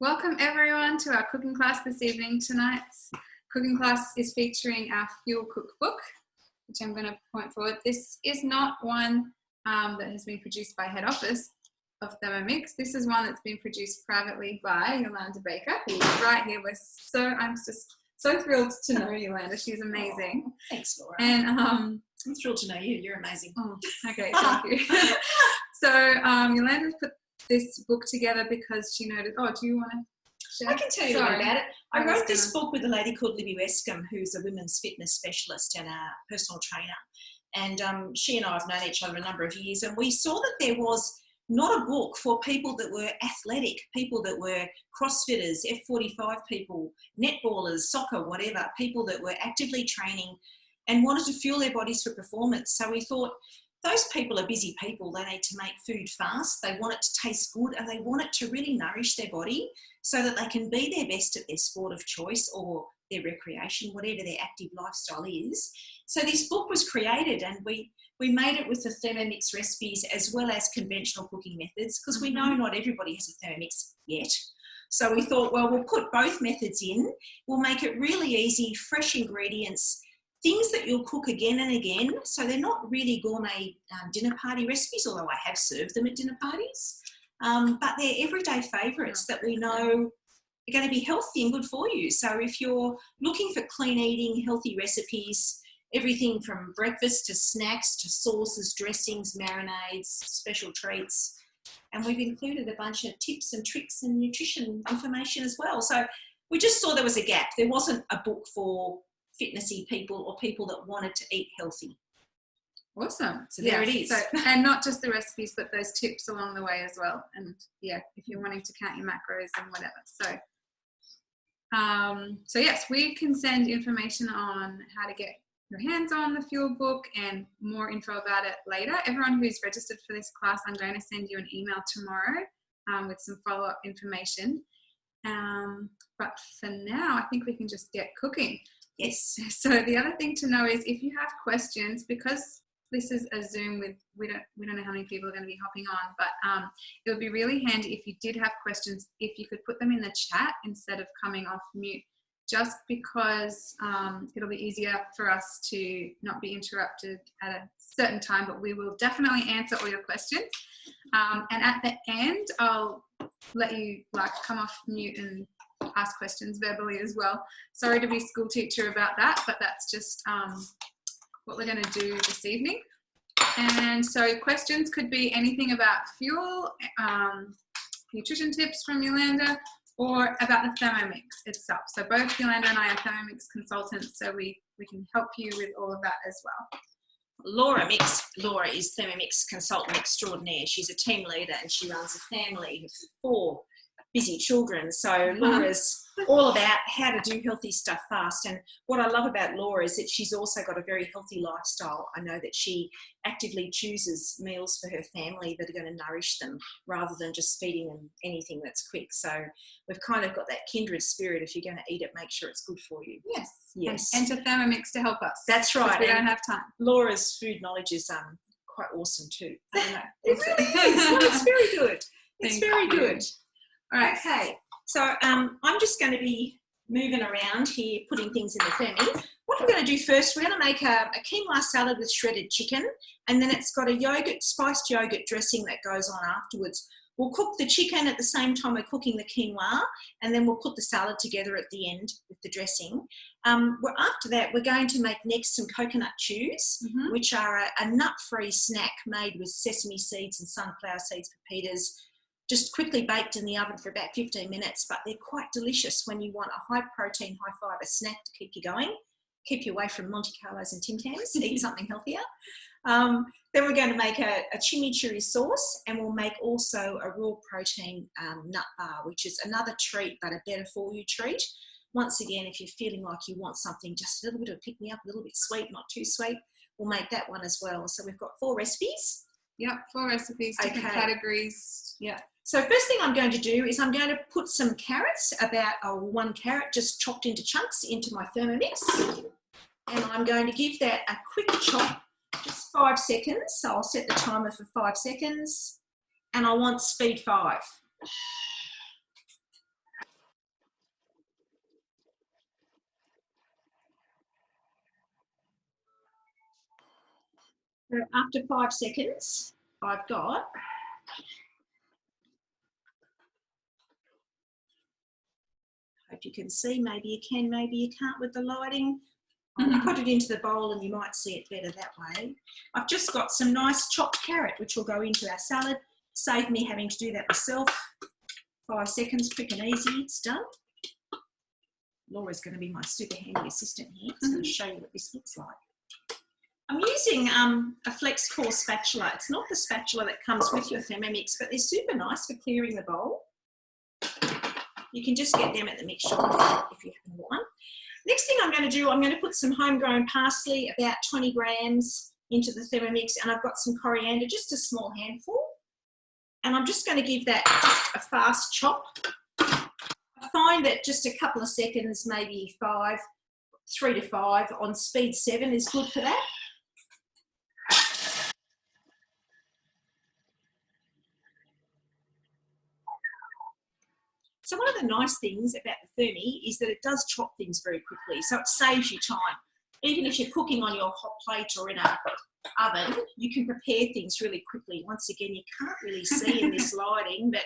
Welcome everyone to our cooking class this evening. Tonight's cooking class is featuring our fuel cookbook, which I'm going to point forward. This is not one that has been produced by head office of Thermomix. This is one that's been produced privately by Yolande Baker, who's right here. I'm just so thrilled to know Yolande. She's amazing. Oh, thanks, Laura. And I'm thrilled to know you. You're amazing. Oh, okay, thank you. So Yolande has put this book together because she noticed. Oh, do you want to share? I can tell you about it. I wrote this book with a lady called Libby Westcombe, who's a women's fitness specialist and a personal trainer. And she and I have known each other a number of years, and we saw that there was not a book for people that were athletic, people that were CrossFitters, F45 people, netballers, soccer, whatever, people that were actively training and wanted to fuel their bodies for performance. So we thought, those people are busy people. They need to make food fast. They want it to taste good, and they want it to really nourish their body so that they can be their best at their sport of choice or their recreation, whatever their active lifestyle is. So this book was created, and we made it with the Thermomix recipes as well as conventional cooking methods, because we know not everybody has a Thermomix yet. So we thought, well, we'll put both methods in. We'll make it really easy, fresh ingredients, things that you'll cook again and again. So they're not really gourmet dinner party recipes, although I have served them at dinner parties. But they're everyday favourites that we know are going to be healthy and good for you. So if you're looking for clean eating, healthy recipes, everything from breakfast to snacks to sauces, dressings, marinades, special treats. And we've included a bunch of tips and tricks and nutrition information as well. So we just saw there was a gap. There wasn't a book for fitnessy people or people that wanted to eat healthy. Awesome. So there it is. So, and not just the recipes, but those tips along the way as well. And yeah, if you're wanting to count your macros and whatever. So yes, we can send information on how to get your hands on the fuel book and more info about it later. Everyone who's registered for this class, I'm going to send you an email tomorrow with some follow-up information. But for now, I think we can just get cooking. Yes. So the other thing to know is if you have questions, because this is a Zoom with, we don't know how many people are going to be hopping on, but it would be really handy if you did have questions, if you could put them in the chat instead of coming off mute, just because it'll be easier for us to not be interrupted at a certain time, but we will definitely answer all your questions. And at the end, I'll let you come off mute and ask questions verbally as well. Sorry to be school teacher about that, but that's just what we're going to do this evening. And so questions could be anything about fuel, nutrition tips from Yolande, or about the Thermomix itself. So both Yolande and I are Thermomix consultants, so we can help you with all of that as well. Laura is Thermomix consultant extraordinaire. She's a team leader and she runs a family with 4 busy children. So Laura's all about how to do healthy stuff fast. And what I love about Laura is that she's also got a very healthy lifestyle. I know that she actively chooses meals for her family that are going to nourish them rather than just feeding them anything that's quick. So we've kind of got that kindred spirit. If you're going to eat it, make sure it's good for you. Yes. Yes. And to Thermomix to help us. That's right. We don't have time. Laura's food knowledge is quite awesome too. I don't know. It really is. Well, it's very good. It's very good. All right. Okay, so I'm just going to be moving around here, putting things in the Thermi. What we're going to do first, we're going to make a quinoa salad with shredded chicken, and then it's got a spiced yogurt dressing that goes on afterwards. We'll cook the chicken at the same time we're cooking the quinoa, and then we'll put the salad together at the end with the dressing. After that, we're going to make next some coconut chews, which are a nut-free snack made with sesame seeds and sunflower seeds, pepitas, just quickly baked in the oven for about 15 minutes, but they're quite delicious when you want a high-protein, high-fibre snack to keep you going, keep you away from Monte Carlos and Tim Tams, eat something healthier. Then we're going to make a chimichurri sauce, and we'll make also a raw protein nut bar, which is another treat, but a better-for-you treat. Once again, if you're feeling like you want something just a little bit of pick-me-up, a little bit sweet, not too sweet, we'll make that one as well. So we've got 4 recipes. Yep, 4 recipes, different categories. Yeah. So first thing I'm going to do is I'm going to put some carrots, about 1 carrot just chopped into chunks, into my Thermomix. And I'm going to give that a quick chop, just 5 seconds. So I'll set the timer for 5 seconds. And I want speed 5. So after 5 seconds, I've got hope you can see, maybe you can, maybe you can't with the lighting. I'll put it into the bowl and you might see it better that way. I've just got some nice chopped carrot, which will go into our salad. Save me having to do that myself. 5 seconds, quick and easy, it's done. Laura's going to be my super handy assistant here. It's going to show you what this looks like. I'm using a flex core spatula. It's not the spatula that comes with your Thermomix, but they're super nice for clearing the bowl. You can just get them at the mix shop if you haven't got one. Next thing I'm going to do, I'm going to put some homegrown parsley, about 20 grams, into the Thermomix, and I've got some coriander, just a small handful. And I'm just going to give that just a fast chop. I find that just a couple of seconds, maybe 3 to 5 on speed 7 is good for that. So one of the nice things about the Thermi is that it does chop things very quickly, so it saves you time. Even if you're cooking on your hot plate or in an oven, you can prepare things really quickly. Once again, you can't really see in this lighting, but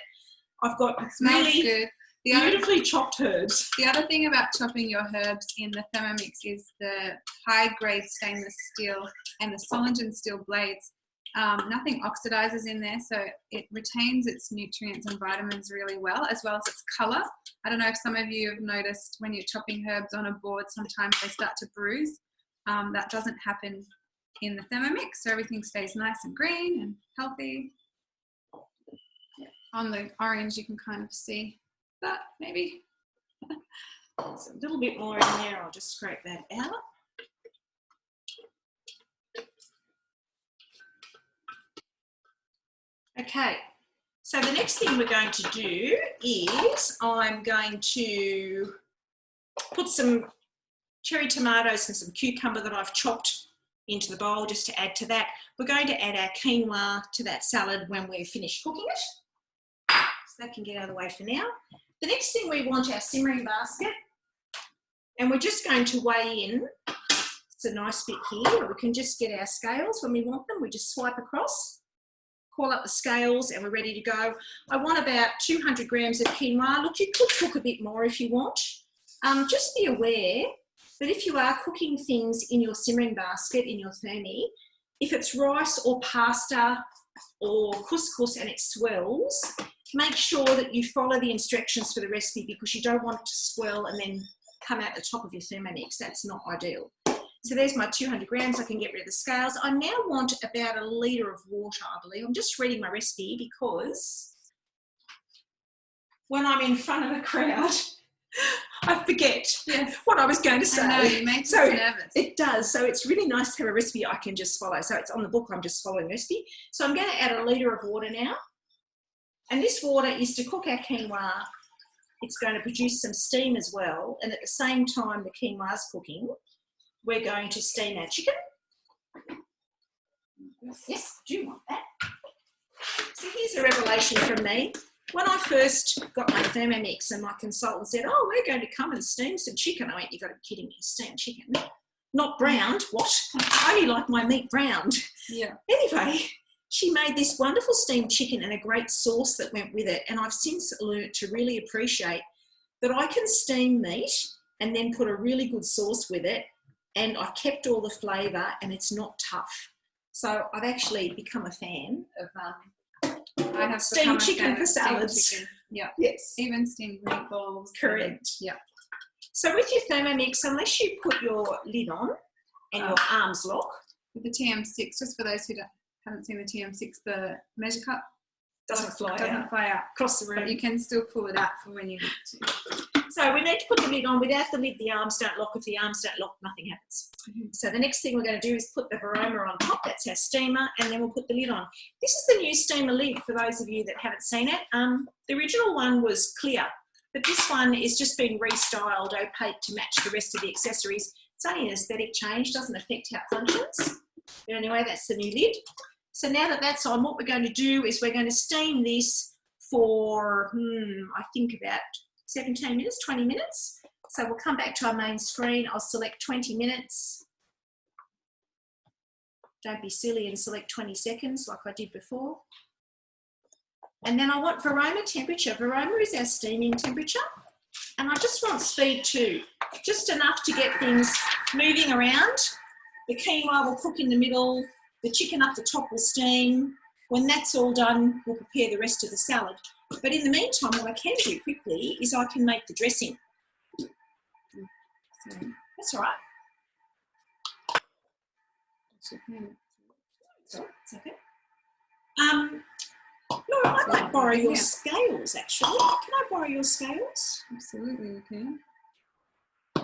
I've got really good. Beautifully chopped herbs. The other thing about chopping your herbs in the Thermomix is the high-grade stainless steel and the Solingen steel blades. Nothing oxidizes in there, so it retains its nutrients and vitamins really well, as well as its color. I don't know if some of you have noticed when you're chopping herbs on a board, sometimes they start to bruise. That doesn't happen in the Thermomix, so everything stays nice and green and healthy. On the orange, you can kind of see that, maybe. So a little bit more in there, I'll just scrape that out. Okay, so the next thing we're going to do is I'm going to put some cherry tomatoes and some cucumber that I've chopped into the bowl just to add to that. We're going to add our quinoa to that salad when we're finished cooking it. So that can get out of the way for now. The next thing we want our simmering basket, and we're just going to weigh in. It's a nice bit here. We can just get our scales when we want them. We just swipe across, call up the scales, and we're ready to go. I want about 200 grams of quinoa. Look, you could cook a bit more if you want. Just be aware that if you are cooking things in your simmering basket, in your Thermi, if it's rice or pasta or couscous and it swells, make sure that you follow the instructions for the recipe, because you don't want it to swell and then come out the top of your Thermomix. That's not ideal. So there's my 200 grams. I can get rid of the scales. I now want about 1 litre of water, I believe. I'm just reading my recipe because when I'm in front of a crowd, I forget what I was going to say. I know, you make us nervous. It does. So it's really nice to have a recipe I can just follow. So it's on the book, I'm just following the recipe. So I'm going to add 1 litre of water now. And this water is to cook our quinoa. It's going to produce some steam as well. And at the same time the quinoa is cooking, we're going to steam our chicken. Yes, do you want that? So here's a revelation from me. When I first got my Thermomix and my consultant said, oh, we're going to come and steam some chicken. I went, you've got to be kidding me, steam chicken. Not browned, what? I only like my meat browned. Yeah. Anyway, she made this wonderful steamed chicken and a great sauce that went with it. And I've since learned to really appreciate that I can steam meat and then put a really good sauce with it. And I've kept all the flavour and it's not tough. So I've actually become a fan of I have steamed chicken for salads. Chicken. Yeah. Yes. Even steamed meatballs. Correct. Yeah. So with your Thermomix, unless you put your lid on and your arms lock. With the TM6, just for those who haven't seen the TM6, the measure cup doesn't fly out across the room. But you can still pull it out for when you need to. So we need to put the lid on. Without the lid, the arms don't lock. If the arms don't lock, nothing happens. So the next thing we're going to do is put the varoma on top. That's our steamer, and then we'll put the lid on. This is the new steamer lid for those of you that haven't seen it. The original one was clear, but this one is just been restyled opaque to match the rest of the accessories. It's only an aesthetic change, doesn't affect how it functions. But anyway, that's the new lid. So now that that's on, what we're going to do is we're going to steam this for, I think about 17 minutes, 20 minutes. So we'll come back to our main screen. I'll select 20 minutes. Don't be silly and select 20 seconds like I did before. And then I want Varoma temperature. Varoma is our steaming temperature. And I just want speed too, just enough to get things moving around. The quinoa will cook in the middle, the chicken up the top will steam. When that's all done, we'll prepare the rest of the salad. But in the meantime, what I can do quickly is I can make the dressing. Sorry. That's all right. It's okay. It's okay. Laura, I might borrow your scales, actually. Can I borrow your scales? Absolutely, okay.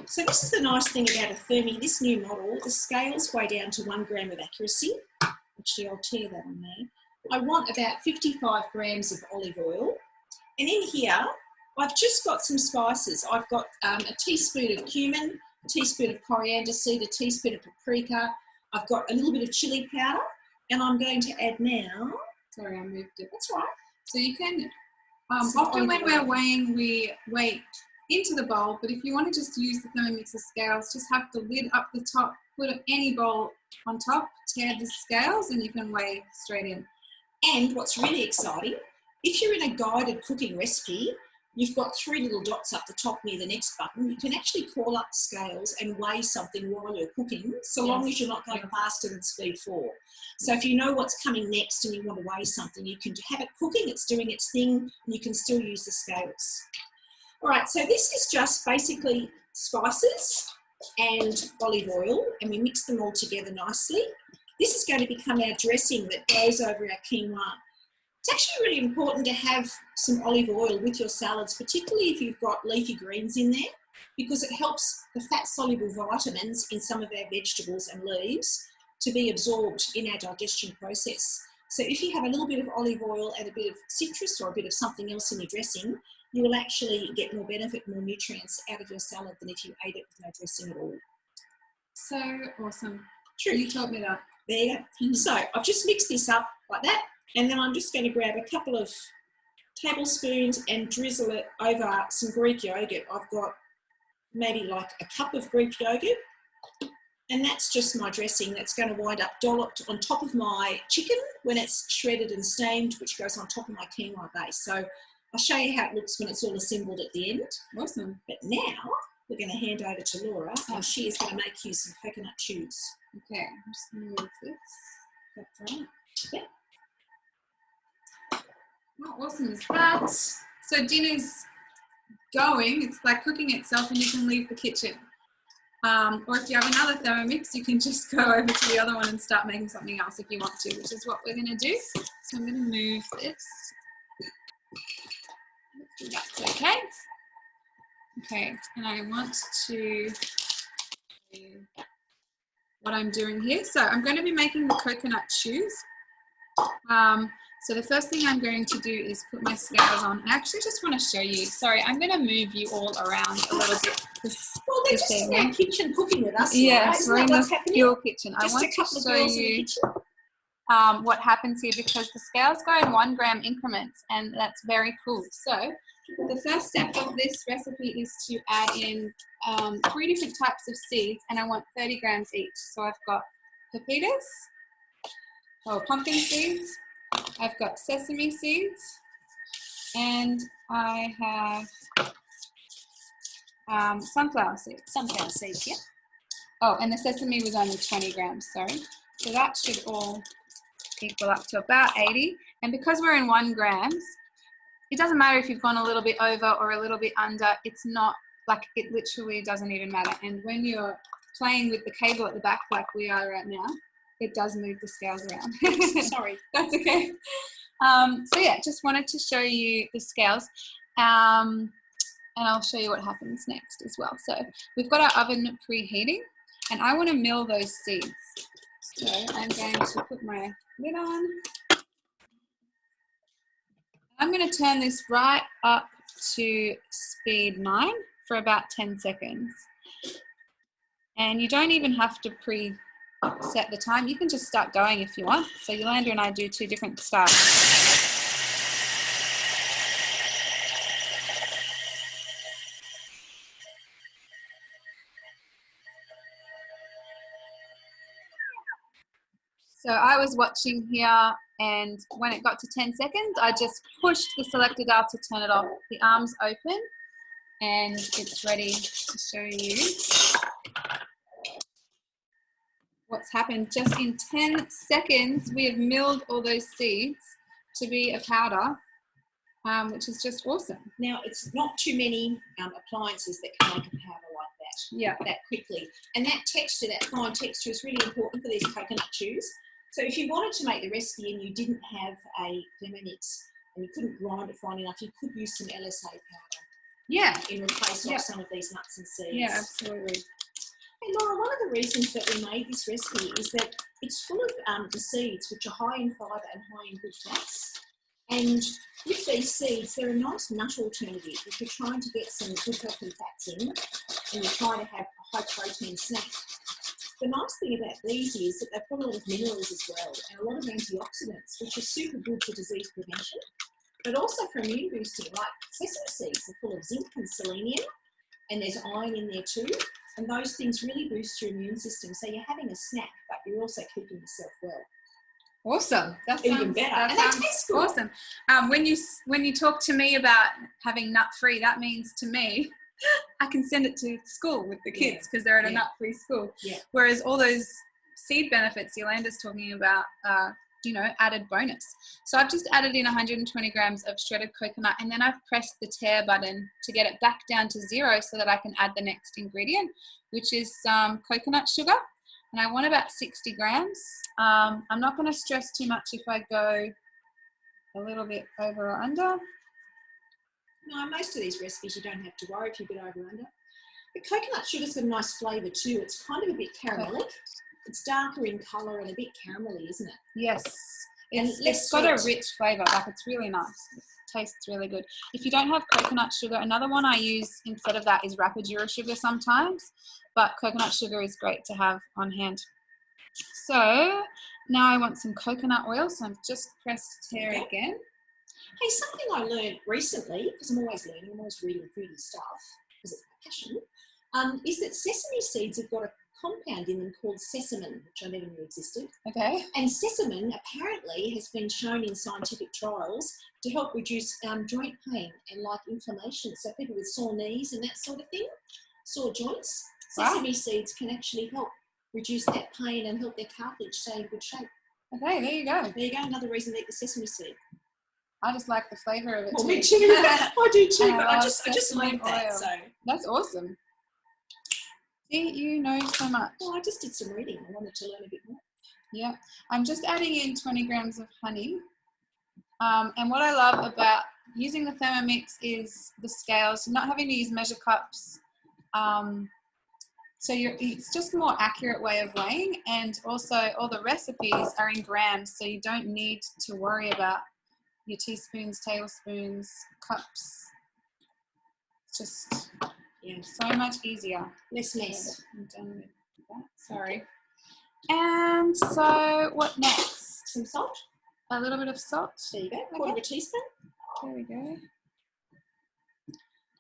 So this is the nice thing about a Thermi, this new model, the scales weigh down to 1 gram of accuracy. Actually, I'll tear that on there. I want about 55 grams of olive oil. And in here, I've just got some spices. I've got a teaspoon of cumin, a teaspoon of coriander seed, a teaspoon of paprika. I've got a little bit of chili powder. And I'm going to add now... Sorry, I moved it. That's right. So you can... often when we're weighing, we weigh into the bowl, but if you want to just use the Thermomixer scales, just have the lid up the top, put any bowl on top, tear the scales, and you can weigh straight in. And what's really exciting, if you're in a guided cooking recipe, you've got 3 little dots up the top near the next button. You can actually call up the scales and weigh something while you're cooking, so long as you're not going faster than speed 4. So if you know what's coming next and you want to weigh something, you can have it cooking, it's doing its thing, and you can still use the scales. All right, so this is just basically spices and olive oil, and we mix them all together nicely. This is going to become our dressing that goes over our quinoa. It's actually really important to have some olive oil with your salads, particularly if you've got leafy greens in there, because it helps the fat-soluble vitamins in some of our vegetables and leaves to be absorbed in our digestion process. So if you have a little bit of olive oil and a bit of citrus or a bit of something else in your dressing, you will actually get more benefit, more nutrients out of your salad than if you ate it with no dressing at all. So awesome. True. You taught me that. There you go. So I've just mixed this up like that, and then I'm just going to grab a couple of tablespoons and drizzle it over some Greek yogurt. I've got maybe like a cup of Greek yogurt, and that's just my dressing that's going to wind up dolloped on top of my chicken when it's shredded and steamed, which goes on top of my quinoa base. So I'll show you how it looks when it's all assembled at the end. Awesome. But now we're going to hand over to Laura, and she is going to make you some coconut chews. Okay, I'm just going to move this. That's right. Yep. How awesome is that? So dinner's going, it's like cooking itself, and you can leave the kitchen. Or if you have another Thermomix, you can just go over to the other one and start making something else if you want to, which is what we're going to do. So I'm going to move this. That's okay. Okay, and I want to do what I'm doing here. So I'm going to be making the coconut chews. So the first thing I'm going to do is put my scales on. I actually just want to show you. Sorry, I'm going to move you all around a little bit. Well, they're just in our kitchen cooking with us. Yes, we're in the fuel kitchen. Just I want a couple to of show girls in the you kitchen. what happens here, because the scales go in 1 gram increments, and that's very cool. So the first step of this recipe is to add in 3 different types of seeds, and I want 30 grams each. So I've got pepitas, or pumpkin seeds, I've got sesame seeds, and I have sunflower seeds. Sunflower seeds, yeah. Oh, and the sesame was only 20 grams, sorry. So that should all equal up to about 80. And because we're in 1 grams, it doesn't matter if you've gone a little bit over or a little bit under. It's not, like, it literally doesn't even matter. And when you're playing with the cable at the back like we are right now, it does move the scales around. Sorry. That's okay. So yeah, just wanted to show you the scales. And I'll show you what happens next as well. So we've got our oven preheating, and I want to mill those seeds. So I'm going to put my lid on. I'm going to turn this right up to speed 9 for about 10 seconds. And you don't even have to set the time. You can just start going if you want. So Yolande and I do 2 different styles. So I was watching here, and when it got to 10 seconds, I just pushed the selector dial to turn it off. The arm's open, and it's ready to show you what's happened. Just in 10 seconds, we have milled all those seeds to be a powder, which is just awesome. Now, it's not too many appliances that can make a powder like that, that quickly. And that texture, that fine texture, is really important for these coconut chews. So if you wanted to make the recipe and you didn't have a Thermomix and you couldn't grind it fine enough, you could use some LSA powder. Yeah. In replace of some of these nuts and seeds. Yeah, absolutely. Hey Laura, one of the reasons that we made this recipe is that it's full of the seeds, which are high in fibre and high in good fats. And with these seeds, they're a nice nut alternative if you're trying to get some good healthy fats in and you're trying to have a high protein snack. The nice thing about these is that they've got a lot of minerals as well and a lot of antioxidants, which are super good for disease prevention, but also for immune boosting. Like sesame seeds are full of zinc and selenium, and there's iron in there too. And those things really boost your immune system. So you're having a snack, but you're also keeping yourself well. Awesome. That's even better. And they taste good. Awesome. When you talk to me about having nut-free, that means to me, I can send it to school with the kids because they're at a nut-free school. Yeah. Whereas all those seed benefits Yolanda's talking about are, added bonus. So I've just added in 120 grams of shredded coconut, and then I've pressed the tare button to get it back down to 0 so that I can add the next ingredient, which is some coconut sugar. And I want about 60 grams. I'm not going to stress too much if I go a little bit over or under. No, most of these recipes you don't have to worry if you get over or under. But coconut sugar's got a nice flavour too. It's kind of a bit caramelic. It's darker in colour and a bit caramelly, isn't it? Yes. It's got a rich flavour. Like, it's really nice. It tastes really good. If you don't have coconut sugar, another one I use instead of that is Rapadura sugar sometimes. But coconut sugar is great to have on hand. So now I want some coconut oil. So I've just pressed tare again. Hey, something I learned recently, because I'm always learning, I'm always reading foodie stuff, because it's my passion, is that sesame seeds have got a compound in them called sesamin, which I never knew existed. Okay. And sesamin apparently has been shown in scientific trials to help reduce joint pain and like inflammation. So people with sore knees and that sort of thing, sore joints, sesame seeds can actually help reduce that pain and help their cartilage stay in good shape. Okay, there you go. There you go, another reason to eat the sesame seed. I just like the flavour of it too. Me too. I do too, but I just learned that. So that's awesome. See, you know so much. Well, I just did some reading. I wanted to learn a bit more. Yeah, I'm just adding in 20 grams of honey. And what I love about using the Thermomix is the scales, not having to use measure cups. So it's just a more accurate way of weighing, and also all the recipes are in grams, so you don't need to worry about your teaspoons, tablespoons, cups. It's just so much easier. Less mess. I'm done with that. Sorry. And so what next? Some salt. A little bit of salt. There you go. Quarter of a teaspoon. There we go.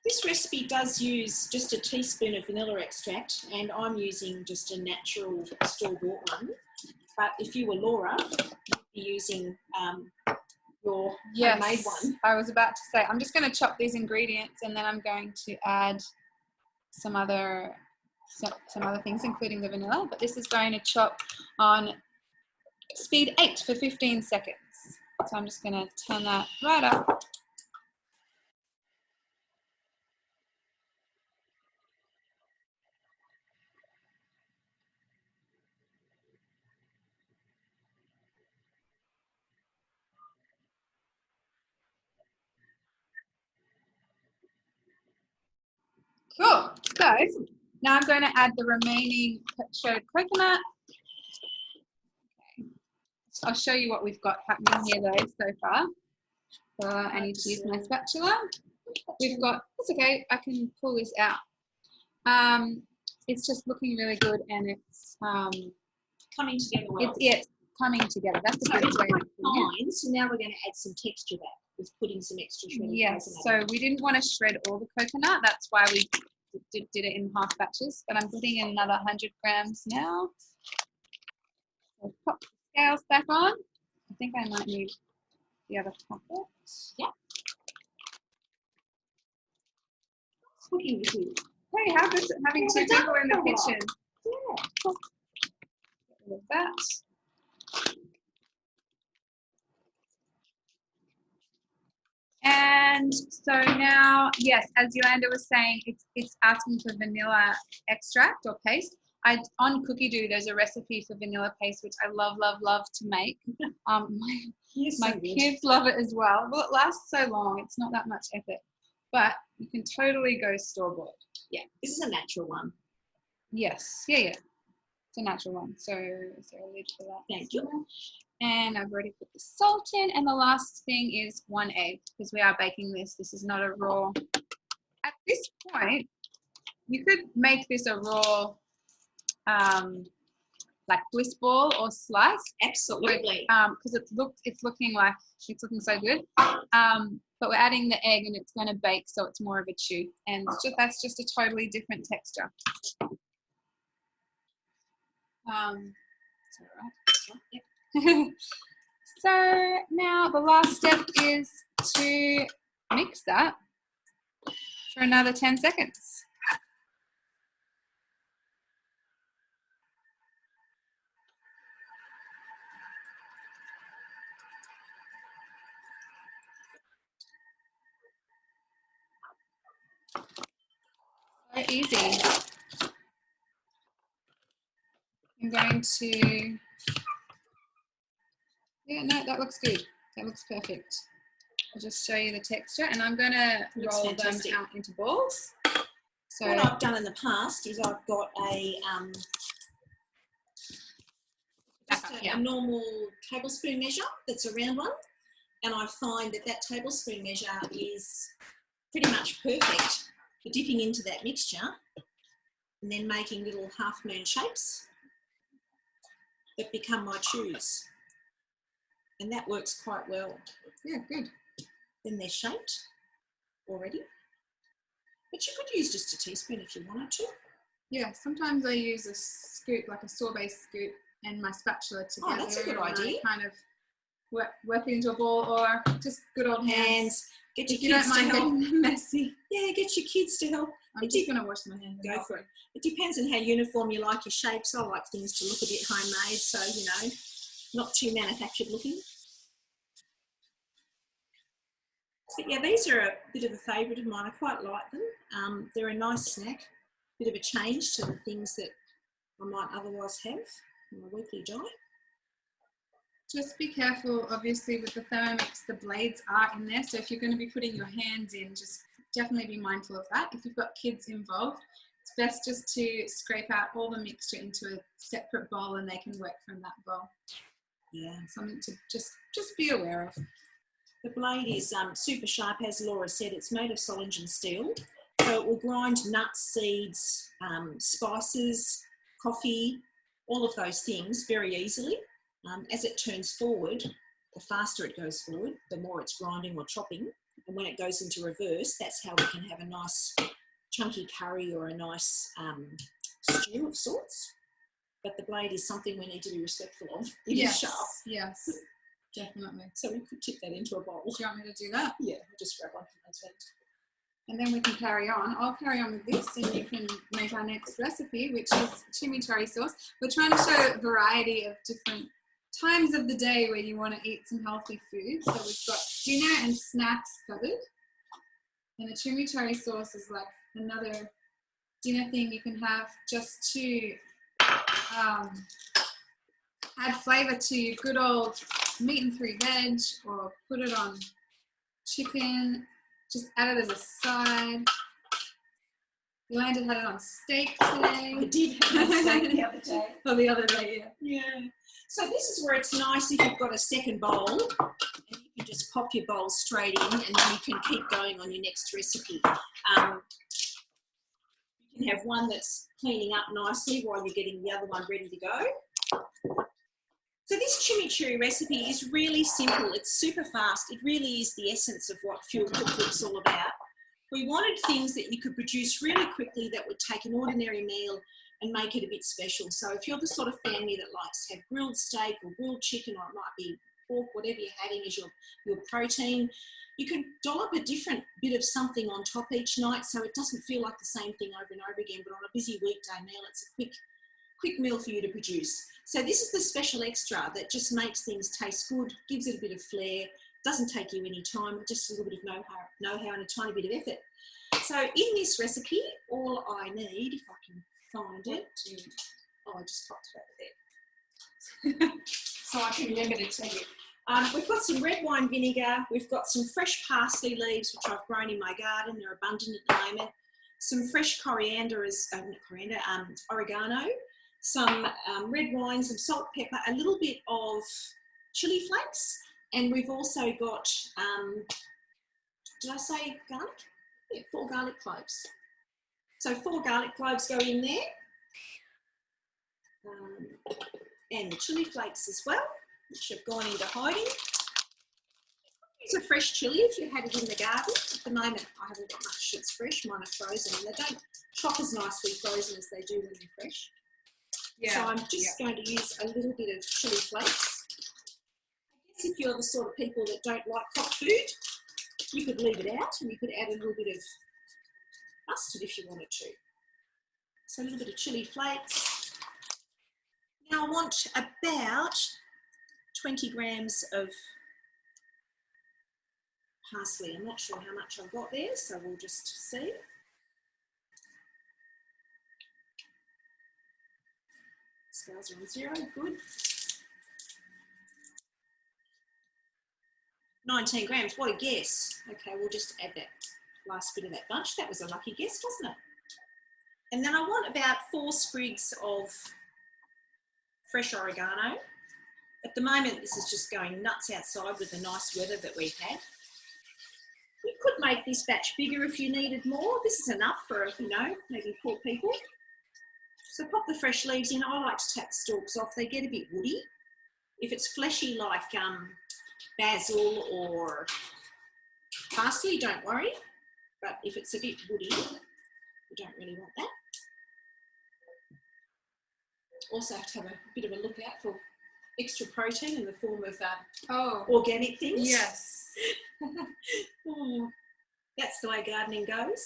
This recipe does use just a teaspoon of vanilla extract, and I'm using just a natural store-bought one. But if you were Laura, you'd be using your homemade one. I was about to say, I'm just going to chop these ingredients, and then I'm going to add some other things, including the vanilla. But this is going to chop on speed 8 for 15 seconds. So I'm just going to turn that right up. Cool. So now I'm going to add the remaining shredded coconut. Okay. So I'll show you what we've got happening here though so far. So I need to use my spatula. We've got, it's okay, I can pull this out. It's just looking really good, and it's coming together well. It's coming together. That's the good way. Fine. So now we're going to add some texture back with putting some extra shredded coconut. So we didn't want to shred all the coconut. That's why we did it in half batches. But I'm putting in another 100 grams now. So pop scales back on. I think I might need the other pocket. Yeah. Cooking with you. Hey, how does having two people in the kitchen? Yeah. Get rid of that. And so now, yes, as Yolande was saying, it's asking for vanilla extract or paste. On Cookie Dough, there's a recipe for vanilla paste, which I love, love, love to make. My kids love it as well. Well, it lasts so long. It's not that much effort, but you can totally go store-bought. Yeah, this is a natural one. Yes, yeah. It's a natural one. So is there a lid for that? Thank you. And I've already put the salt in. And the last thing is 1 egg, because we are baking this. This is not a raw. At this point, you could make this a raw, like bliss ball or slice. Absolutely. Because it's looking so good. But we're adding the egg and it's going to bake, so it's more of a chew. And that's just a totally different texture. So now the last step is to mix that for another 10 seconds. So easy. I'm going to, yeah, no, that looks good. That looks perfect. I'll just show you the texture, and I'm going to roll them out into balls. So what I've done in the past is I've got a normal tablespoon measure that's a round one, and I find that tablespoon measure is pretty much perfect for dipping into that mixture and then making little half moon shapes that become my chews, and that works quite well. Yeah, good. Then they're shaped already, but you could use just a teaspoon if you wanted to. Yeah, sometimes I use a scoop, like a sorbet scoop, and my spatula together. Oh, that's a good idea. I kind of work it into a ball, or just good old hands. Get your kids to help. Getting them messy. Yeah, get your kids to help. I'm just going to wash my hands. Go for it. It depends on how uniform you like your shapes. I like things to look a bit homemade, so, you know, not too manufactured looking. But yeah, these are a bit of a favourite of mine. I quite like them. They're a nice snack, bit of a change to the things that I might otherwise have in my weekly diet. Just be careful, obviously, with the Thermomix, the blades are in there. So if you're going to be putting your hands in, just definitely be mindful of that. If you've got kids involved, it's best just to scrape out all the mixture into a separate bowl and they can work from that bowl. Yeah. Something to just be aware of. The blade is super sharp, as Laura said. It's made of Solingen steel, so it will grind nuts, seeds, spices, coffee, all of those things very easily. As it turns forward, the faster it goes forward, the more it's grinding or chopping. And when it goes into reverse, that's how we can have a nice chunky curry or a nice stew of sorts. But the blade is something we need to be respectful of. It is sharp. Yes, definitely. So we could tip that into a bowl. Do you want me to do that? Yeah, I'll just grab one from my tent. And then we can carry on. I'll carry on with this and you can make our next recipe, which is chimichurri sauce. We're trying to show a variety of different times of the day where you want to eat some healthy food. So we've got dinner and snacks covered. And the chimichurri sauce is like another dinner thing you can have just to add flavour to good old meat and 3 veg, or put it on chicken. Just add it as a side. Yolande had it on steak today. I did have it on steak the other day. Oh, the other day, yeah. So this is where it's nice if you've got a second bowl, and you can just pop your bowl straight in, and then you can keep going on your next recipe. You can have one that's cleaning up nicely while you're getting the other one ready to go. So this chimichurri recipe is really simple. It's super fast. It really is the essence of what Fuel Cookbook's all about. We wanted things that you could produce really quickly that would take an ordinary meal and make it a bit special. So if you're the sort of family that likes to have grilled steak or grilled chicken, or it might be pork, whatever you're having as your protein, you can dollop a different bit of something on top each night so it doesn't feel like the same thing over and over again, but on a busy weekday meal, it's a quick meal for you to produce. So this is the special extra that just makes things taste good, gives it a bit of flair, doesn't take you any time, just a little bit of know-how and a tiny bit of effort. So in this recipe, all I need, if I can find it, I just popped it over there. So I can remember to tell you. We've got some red wine vinegar, we've got some fresh parsley leaves, which I've grown in my garden, they're abundant at the moment, some fresh coriander, oregano, some red wine, some salt, pepper, a little bit of chili flakes, and we've also got, did I say garlic? Yeah, 4 garlic cloves. So 4 garlic cloves go in there, and the chili flakes as well, which have gone into hiding. Use a fresh chili if you had it in the garden. At the moment, I haven't got much that's fresh. Mine are frozen, and they don't chop as nicely frozen as they do when they're fresh. Yeah. So I'm just going to use a little bit of chili flakes. I guess if you're the sort of people that don't like hot food, you could leave it out and you could add a little bit of mustard if you wanted to. So a little bit of chili flakes. Now I want about 20 grams of parsley. I'm not sure how much I've got there, so we'll just see. Scales are on 0, good. 19 grams, what a guess. Okay, we'll just add that last bit of that bunch. That was a lucky guess, wasn't it? And then I want about 4 sprigs of fresh oregano. At the moment, this is just going nuts outside with the nice weather that we've had. You could make this batch bigger if you needed more. This is enough for, you know, maybe 4 people. So pop the fresh leaves in. I like to tap the stalks off. They get a bit woody. If it's fleshy like basil or parsley, don't worry. But if it's a bit woody, you don't really want that. Also have to have a bit of a look out for extra protein in the form of organic things. Yes. That's the way gardening goes.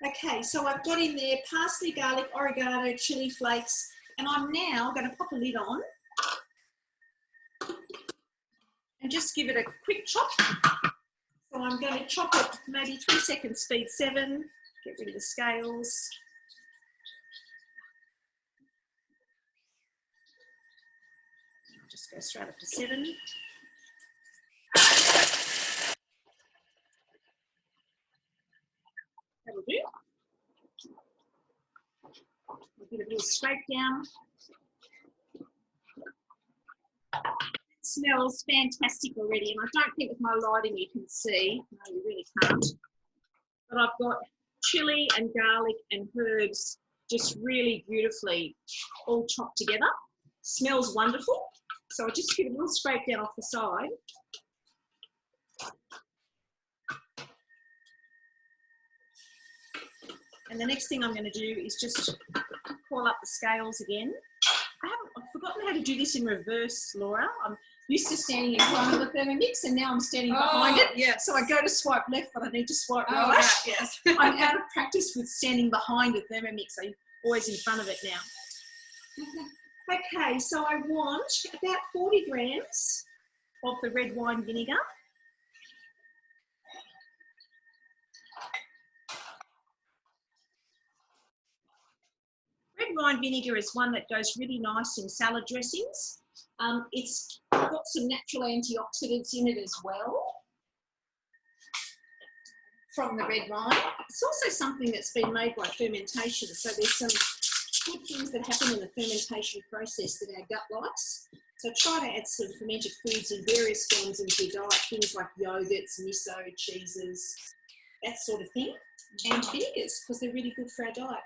Okay, so I've got in there parsley, garlic, oregano, chili flakes, and I'm now going to pop a lid on and just give it a quick chop. So I'm going to chop it maybe 3 seconds, speed 7, get rid of the scales. I'll just go straight up to 7. That'll do. I'll give it a little scrape down. It smells fantastic already, and I don't think with my lighting you can see. No, you really can't. But I've got chili and garlic and herbs just really beautifully all chopped together. Smells wonderful. So I'll just give it a little scrape down off the side. And the next thing I'm going to do is just call up the scales again. I've forgotten how to do this in reverse, Laura. I'm used to standing in front of the Thermomix, and now I'm standing behind it. Yes. So I go to swipe left, but I need to swipe right. Right. Yes. I'm out of practice with standing behind a Thermomix. I'm always in front of it now. Okay, so I want about 40 grams of the red wine vinegar. Red wine vinegar is one that goes really nice in salad dressings. It's got some natural antioxidants in it as well from the red wine. It's also something that's been made by fermentation, so there's some good things that happen in the fermentation process that our gut likes. So try to add some fermented foods in various forms into your diet, things like yogurts, miso, cheeses, that sort of thing, and vinegars, because they're really good for our diet.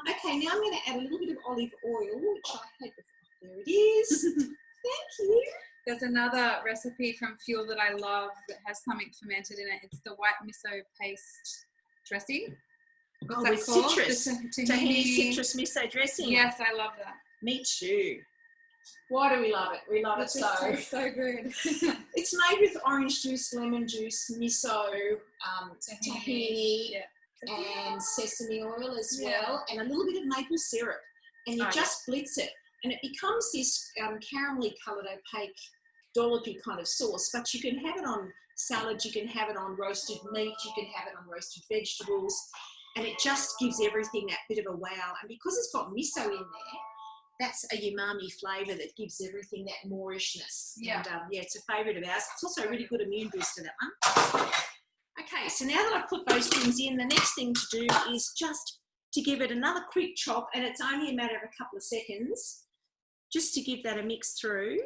Okay, now I'm going to add a little bit of olive oil, which I had before. There it is. Thank you. There's another recipe from Fuel that I love that has something fermented in it. It's the white miso paste dressing. What's that with called? citrus. Tahini citrus miso dressing. Yes, I love that. Me too. Why do we love it? We love it so. So good. It's made with orange juice, lemon juice, miso, tahini, and sesame oil as well, and a little bit of maple syrup. And you just blitz it, and it becomes this caramelly coloured, opaque, dollopy kind of sauce. But you can have it on salad, you can have it on roasted meat, you can have it on roasted vegetables, and it just gives everything that bit of a wow. And because it's got miso in there, that's a umami flavour that gives everything that moorishness. And it's a favourite of ours. It's also a really good immune booster, that one. Okay, so now that I've put those things in, the next thing to do is just to give it another quick chop, and it's only a matter of a couple of seconds, just to give that a mix through.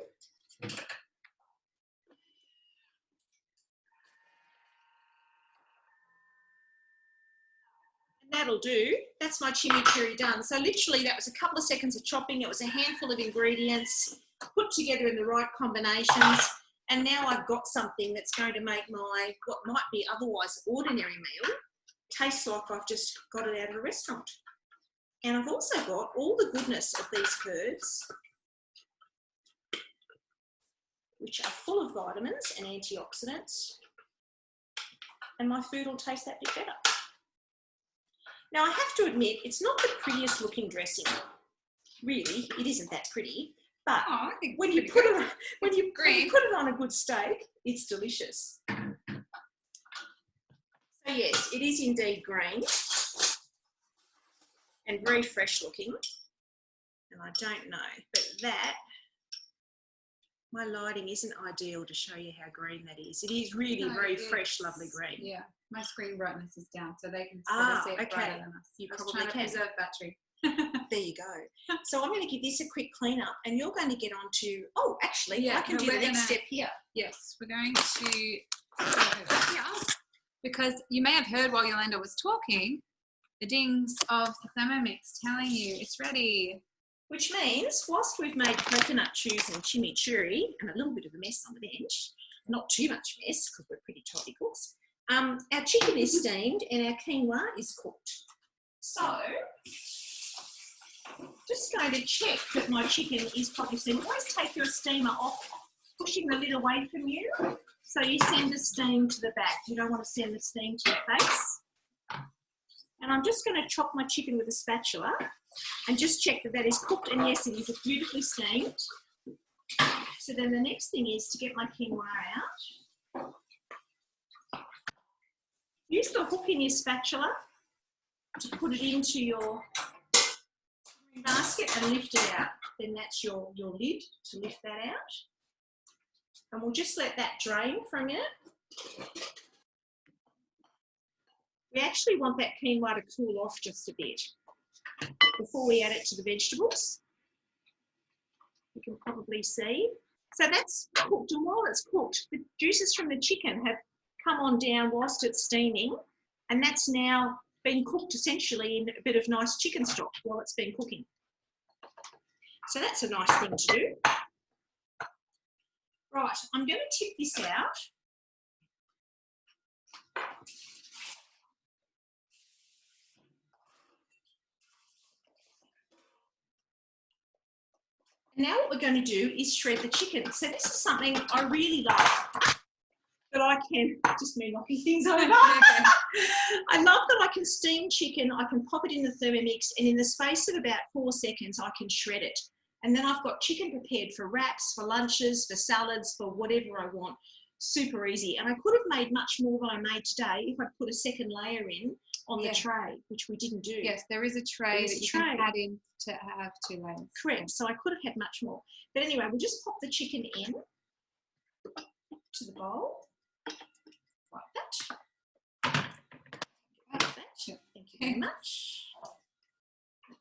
That'll do. That's my chimichurri done. So literally that was a couple of seconds of chopping. It was a handful of ingredients put together in the right combinations. And now I've got something that's going to make my, what might be otherwise ordinary meal, taste like I've just got it out of a restaurant. And I've also got all the goodness of these herbs, which are full of vitamins and antioxidants. And my food will taste that bit better. Now, I have to admit, it's not the prettiest looking dressing. Really, it isn't that pretty. But when you put it on a good steak, it's delicious. So yes, it is indeed green and very fresh looking. And I don't know, but that, my lighting isn't ideal to show you how green that is. It is really very fresh, lovely green. Yeah. My screen brightness is down, so they can see it brighter than us. You probably can preserve battery. There you go. So I'm going to give this a quick clean up, and you're going to get on to, I can do the next step here. Yes, we're going to here, because you may have heard while Yolanda was talking, the dings of the Thermomix telling you it's ready. Which means, whilst we've made coconut chews and chimichurri, and a little bit of a mess on the bench, not too much mess because we're pretty tidy cooks, our chicken is steamed and our quinoa is cooked. So, just going to check that my chicken is properly steamed. Always take your steamer off, pushing the lid away from you, so you send the steam to the back. You don't want to send the steam to your face. And I'm just going to chop my chicken with a spatula and just check that that is cooked. And yes, it is beautifully steamed. So then the next thing is to get my quinoa out. Use the hook in your spatula to put it into your basket and lift it out. Then that's your lid to lift that out. And we'll just let that drain for a minute. We actually want that quinoa to cool off just a bit before we add it to the vegetables. You can probably see. So that's cooked, and while it's cooked, the juices from the chicken have come on down whilst it's steaming, and that's now been cooked essentially in a bit of nice chicken stock while it's been cooking. So that's a nice thing to do. Right, I'm going to tip this out. Now what we're going to do is shred the chicken. So this is something I really love, that I can, just me knocking things over. I love that I can steam chicken, I can pop it in the Thermomix, and in the space of about 4 seconds, I can shred it. And then I've got chicken prepared for wraps, for lunches, for salads, for whatever I want. Super easy. And I could have made much more than I made today if I'd put a second layer in on the tray, which we didn't do. Yes, there is a tray that you can add in to have 2 layers. Correct. So I could have had much more. But anyway, we'll just pop the chicken in to the bowl. Like that. Like that. Thank you very much.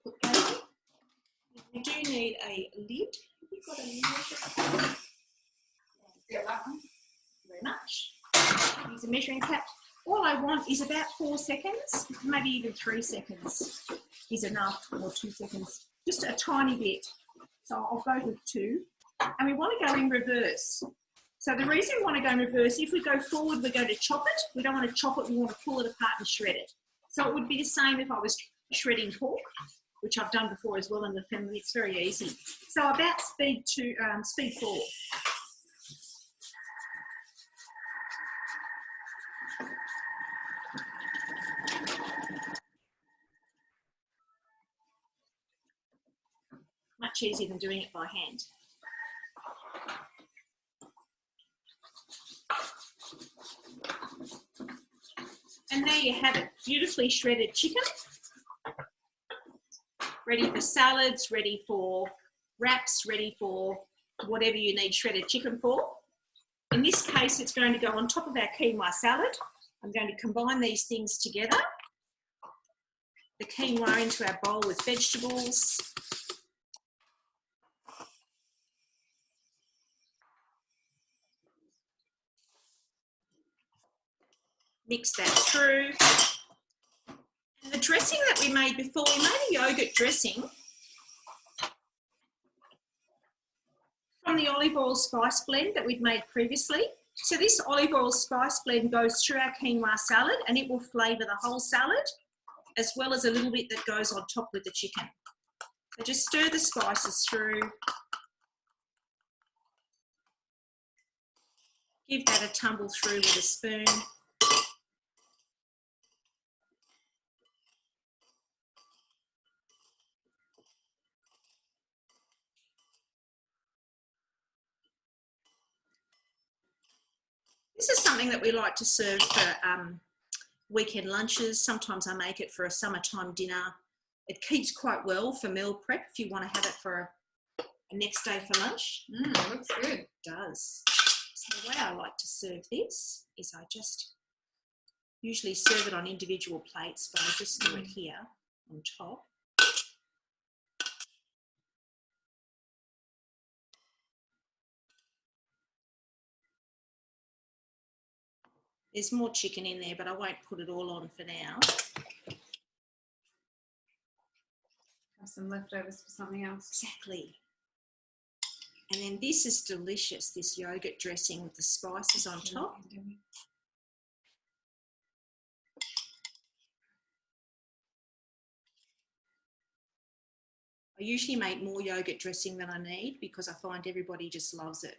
Put that in. We do need a lid. Have you got a lid? Yeah, that one. Very much. Use a measuring cup. All I want is about 4 seconds, maybe even 3 seconds is enough, or 2 seconds, just a tiny bit. So I'll go with 2. And we want to go in reverse. So the reason we want to go in reverse, if we go forward, we're going to chop it. We don't want to chop it, we want to pull it apart and shred it. So it would be the same if I was shredding pork, which I've done before as well in the Thermomix. It's very easy. So about speed 4. Much easier than doing it by hand. And there you have it, beautifully shredded chicken. Ready for salads, ready for wraps, ready for whatever you need shredded chicken for. In this case, it's going to go on top of our quinoa salad. I'm going to combine these things together. The quinoa into our bowl with vegetables. Mix that through. And the dressing that we made before, we made a yogurt dressing from the olive oil spice blend that we'd made previously. So this olive oil spice blend goes through our quinoa salad and it will flavour the whole salad, as well as a little bit that goes on top with the chicken. So just stir the spices through. Give that a tumble through with a spoon. This is something that we like to serve for weekend lunches. Sometimes I make it for a summertime dinner. It keeps quite well for meal prep if you want to have it for a next day for lunch. It looks good. It does. So the way I like to serve this is I just usually serve it on individual plates, but I just do it here on top. There's more chicken in there, but I won't put it all on for now. Have some leftovers for something else. Exactly. And then this is delicious, this yogurt dressing with the spices on top. I usually make more yogurt dressing than I need because I find everybody just loves it.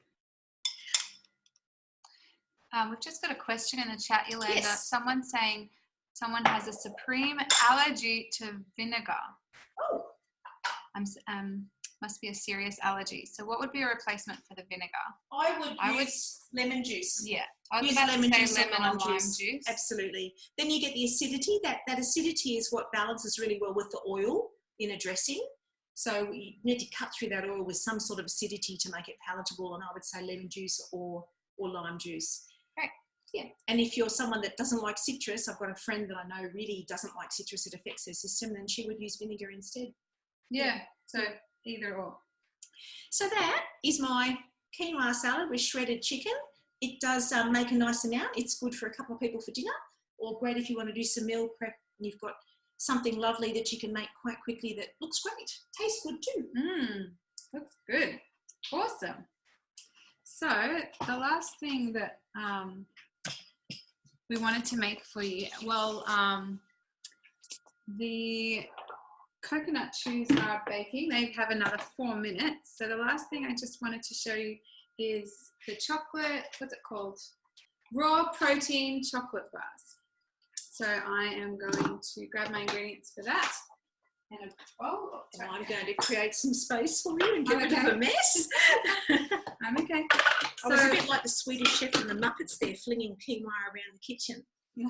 We've just got a question in the chat, Yolanda. Yes. Someone's saying someone has a supreme allergy to vinegar. Oh. Must be a serious allergy. So what would be a replacement for the vinegar? I would use lemon juice. Yeah. I was use about lemon to juice say or lemon or lime juice. Absolutely. Then you get the acidity. That acidity is what balances really well with the oil in a dressing. So you need to cut through that oil with some sort of acidity to make it palatable. And I would say lemon juice or lime juice. Great. Yeah. And if you're someone that doesn't like citrus, I've got a friend that I know really doesn't like citrus, it affects her system, then she would use vinegar instead. Yeah. So either or. So that is my quinoa salad with shredded chicken. It does make a nice amount. It's good for a couple of people for dinner, or great if you want to do some meal prep and you've got something lovely that you can make quite quickly that looks great. Tastes good too. Looks good. Awesome. So the last thing that we wanted to make for you, well, the coconut chews are baking. They have another 4 minutes. So the last thing I just wanted to show you is the chocolate, what's it called? Raw protein chocolate bars. So I am going to grab my ingredients for that. And I'm going to create some space for you and get rid of a mess. I'm okay. I was a bit like the Swedish chef and the Muppets there, flinging quinoa around the kitchen. Yeah.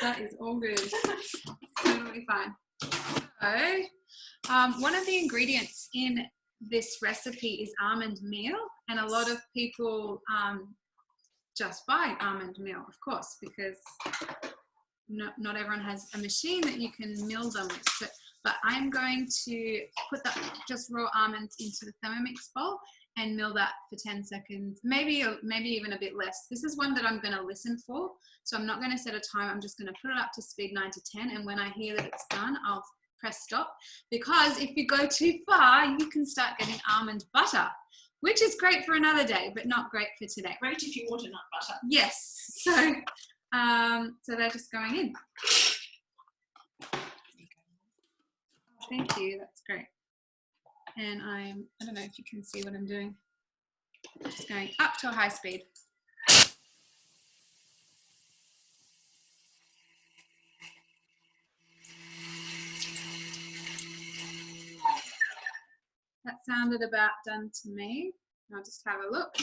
That is all good. Totally fine. So, one of the ingredients in this recipe is almond meal, and a lot of people just buy almond meal, of course, because not everyone has a machine that you can mill them with. So, but I'm going to put just raw almonds into the Thermomix bowl and mill that for 10 seconds, maybe even a bit less. This is one that I'm going to listen for, so I'm not going to set a time. I'm just going to put it up to speed 9 to 10, and when I hear that it's done, I'll press stop, because if you go too far, you can start getting almond butter, which is great for another day, but not great for today. Great if you want a nut butter. Yes. So, so they're just going in. Thank you. That's great. And I don't know if you can see what I'm doing. Just going up to a high speed. That sounded about done to me. I'll just have a look.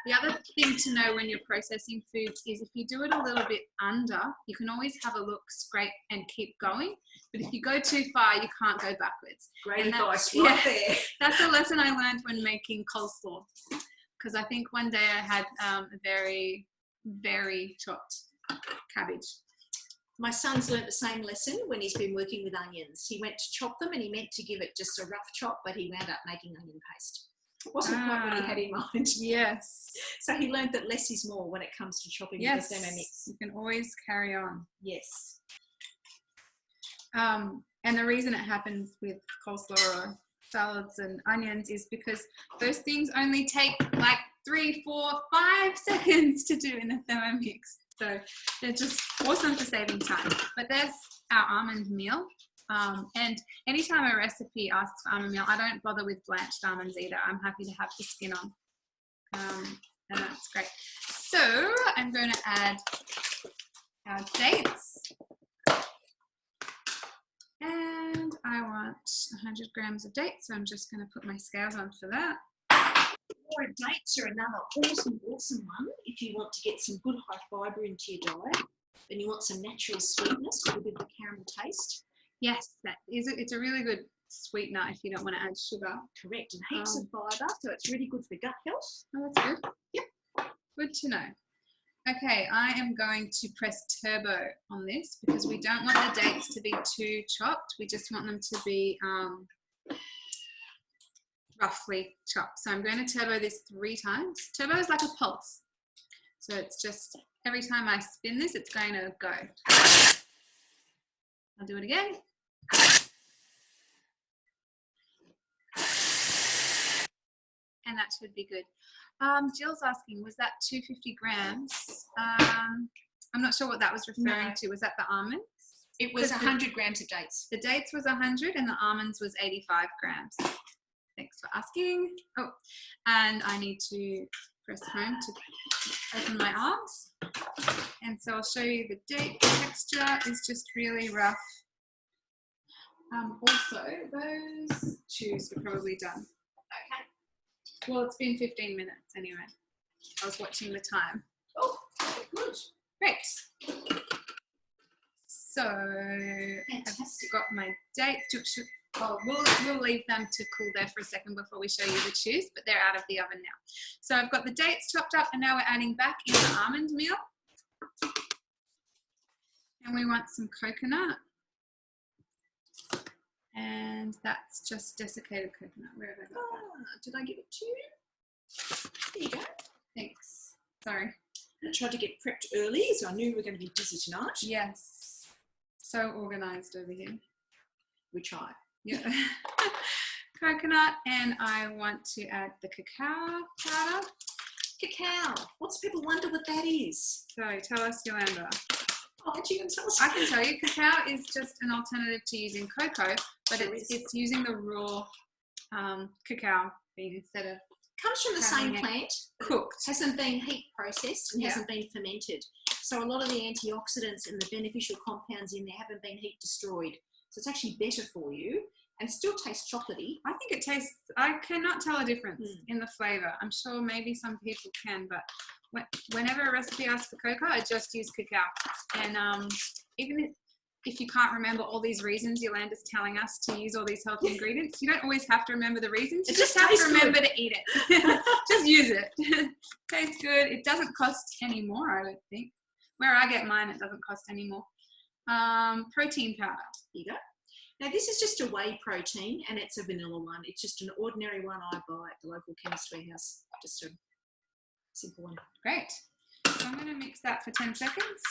The other thing to know when you're processing foods is if you do it a little bit under, you can always have a look, scrape and keep going. But if you go too far, you can't go backwards. Great advice right there. That's a lesson I learned when making coleslaw. Because I think one day I had a very, very chopped cabbage. My son's learnt the same lesson when he's been working with onions. He went to chop them and he meant to give it just a rough chop, but he wound up making onion paste. It wasn't quite what he had in mind. Yes. So he learned that less is more when it comes to chopping with the Thermomix. You can always carry on. Yes. And the reason it happens with coleslaw or salads and onions is because those things only take like 3, 4, 5 seconds to do in the Thermomix. So they're just awesome for saving time. But there's our almond meal. And anytime a recipe asks for almond meal, I don't bother with blanched almonds either. I'm happy to have the skin on. And that's great. So I'm going to add our dates. And I want 100 grams of dates. So I'm just going to put my scales on for that. Dates are another awesome one. If you want to get some good high fibre into your diet, then you want some natural sweetness with a bit of a caramel taste. Yes, it's a really good sweetener if you don't want to add sugar. Correct, and heaps of fibre, so it's really good for gut health. Oh, that's good. Yep, good to know. Okay, I am going to press turbo on this because we don't want the dates to be too chopped. We just want them to be roughly chopped. So I'm going to turbo this 3 times. Turbo is like a pulse. So it's just every time I spin this, it's going to go. I'll do it again. And that should be good. Jill's asking, was that 250 grams? I'm not sure what that was referring to. Was that the almonds? It was 100 grams of dates. The dates was 100 and the almonds was 85 grams. Thanks for asking. Oh, and I need to press home to open my arms. And so I'll show you the date. The texture is just really rough. Also, those chews are probably done. Okay. Well, it's been 15 minutes anyway. I was watching the time. Oh, good. Great. So I've got my dates. Oh, we'll leave them to cool there for a second before we show you the chews, but they're out of the oven now. So I've got the dates chopped up and now we're adding back in the almond meal. And we want some coconut. And that's just desiccated coconut. Where have I got that? Did I give it to you? There you go. Thanks. Sorry. I tried to get prepped early, so I knew we were going to be busy tonight. Yes. So organised over here. We try. Yeah. Coconut, and I want to add the cacao powder. Cacao. Lots of people wonder what that is. So tell us, Yolanda. Oh, you can tell us. I can tell you, cacao is just an alternative to using cocoa, but it's using the raw cacao bean instead of. Comes from the same plant, cooked. Hasn't been heat processed and hasn't been fermented. So a lot of the antioxidants and the beneficial compounds in there haven't been heat destroyed. So it's actually better for you and still tastes chocolatey. I think it tastes, I cannot tell a difference in the flavour. I'm sure maybe some people can, but whenever a recipe asks for cocoa, I just use cacao. And even if you can't remember all these reasons Yolanda's telling us to use all these healthy ingredients, you don't always have to remember the reasons. You just have to remember to eat it. Just use it. Tastes good. It doesn't cost any more, I don't think. Where I get mine, it doesn't cost any more. Protein powder. Here you go. Now this is just a whey protein and it's a vanilla one. It's just an ordinary one I buy at the local chemist warehouse. Just a simple one. Great. So I'm going to mix that for 10 seconds.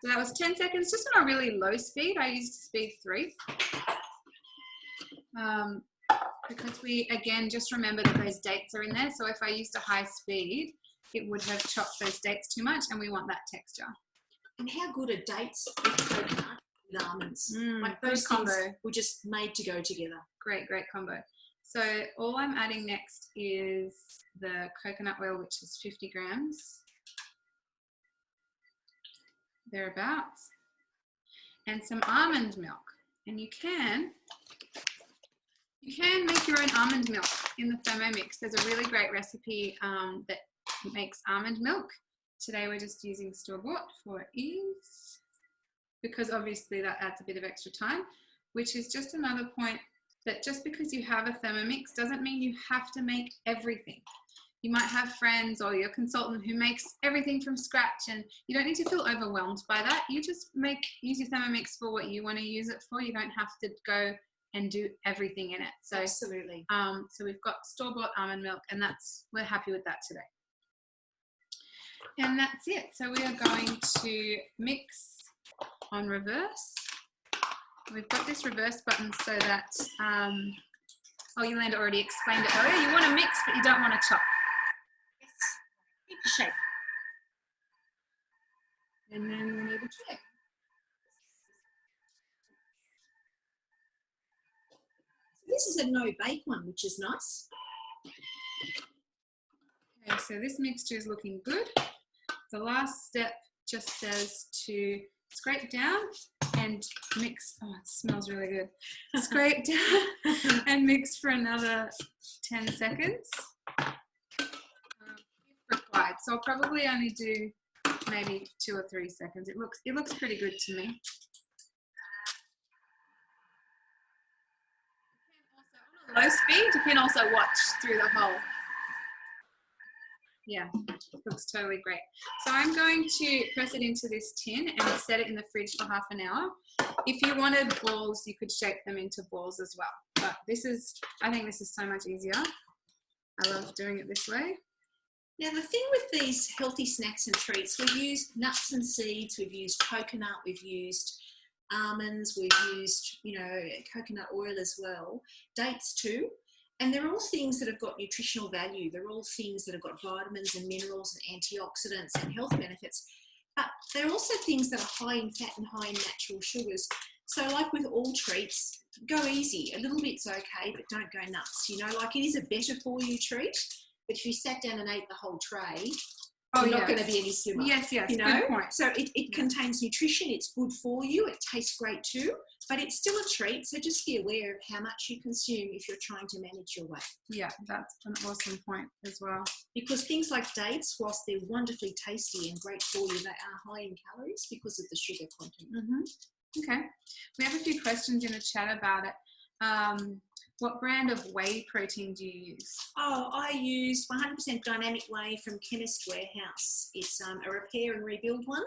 So that was 10 seconds, just on a really low speed. I used speed 3. because we, again, just remember that those dates are in there. So if I used a high speed, it would have chopped those dates too much, and we want that texture. And how good are dates with coconut with almonds? Like those combo were just made to go together. Great combo. So all I'm adding next is the coconut oil, which is 50 grams, thereabouts, and some almond milk. And you can make your own almond milk in the Thermomix. There's a really great recipe that makes almond milk. Today we're just using store-bought for ease, because obviously that adds a bit of extra time, which is just another point that just because you have a Thermomix doesn't mean you have to make everything. You might have friends or your consultant who makes everything from scratch, and you don't need to feel overwhelmed by that. You just use your Thermomix for what you want to use it for. You don't have to go and do everything in it. So absolutely. So we've got store-bought almond milk, and we're happy with that today. And that's it. So we are going to mix on reverse. We've got this reverse button so that, Yolande already explained it earlier. You want to mix, but you don't want to chop. Yes. Keep the shape. And then we need a tray. This is a no-bake one, which is nice. Okay, so this mixture is looking good. The last step just says to scrape down and mix. Oh, it smells really good. Scrape down and mix for another 10 seconds. If required. So I'll probably only do maybe 2 or 3 seconds. It looks pretty good to me. On a low speed, you can also watch through the whole. Yeah, looks totally great. So I'm going to press it into this tin and set it in the fridge for half an hour. If you wanted balls, you could shape them into balls as well. But I think this is so much easier. I love doing it this way. Now the thing with these healthy snacks and treats, we've used nuts and seeds, we've used coconut, we've used almonds, we've used, coconut oil as well, dates too. And they're all things that have got nutritional value. They're all things that have got vitamins and minerals and antioxidants and health benefits. But they're also things that are high in fat and high in natural sugars. So like with all treats, go easy. A little bit's okay, but don't go nuts. Like it is a better for you treat. But if you sat down and ate the whole tray, you're not going to be any slimmer. Yes, good point. So it contains nutrition. It's good for you. It tastes great too. But it's still a treat, so just be aware of how much you consume if you're trying to manage your weight. Yeah, that's an awesome point as well. Because things like dates, whilst they're wonderfully tasty and great for you, they are high in calories because of the sugar content. Mm-hmm. Okay. We have a few questions in the chat about it. What brand of whey protein do you use? Oh, I use 100% dynamic whey from Chemist Warehouse. It's a repair and rebuild one.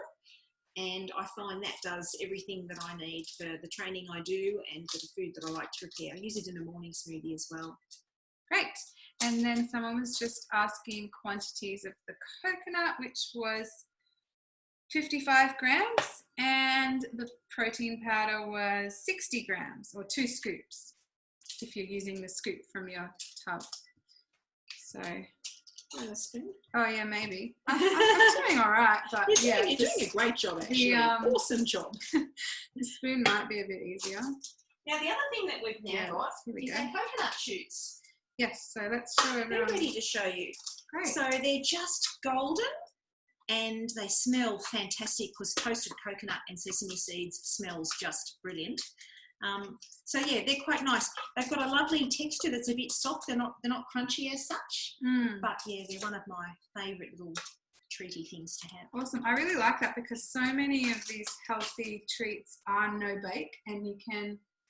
And I find that does everything that I need for the training I do and for the food that I like to prepare. I use it in a morning smoothie as well. Great. And then someone was just asking quantities of the coconut, which was 55 grams, and the protein powder was 60 grams, or 2 scoops, if you're using the scoop from your tub. So... Oh yeah, maybe. I'm doing all right, but you're doing a great job actually. Awesome job. The spoon might be a bit easier. Now the other thing that we've now got is our coconut shoots. Yes, so let's show everyone. They're ready to show you. Great. So they're just golden and they smell fantastic because toasted coconut and sesame seeds smells just brilliant. So yeah, they're quite nice. They've got a lovely texture that's a bit soft. They're not crunchy as such, but yeah, they're one of my favourite little treaty things to have. Awesome. I really like that because so many of these healthy treats are no bake, and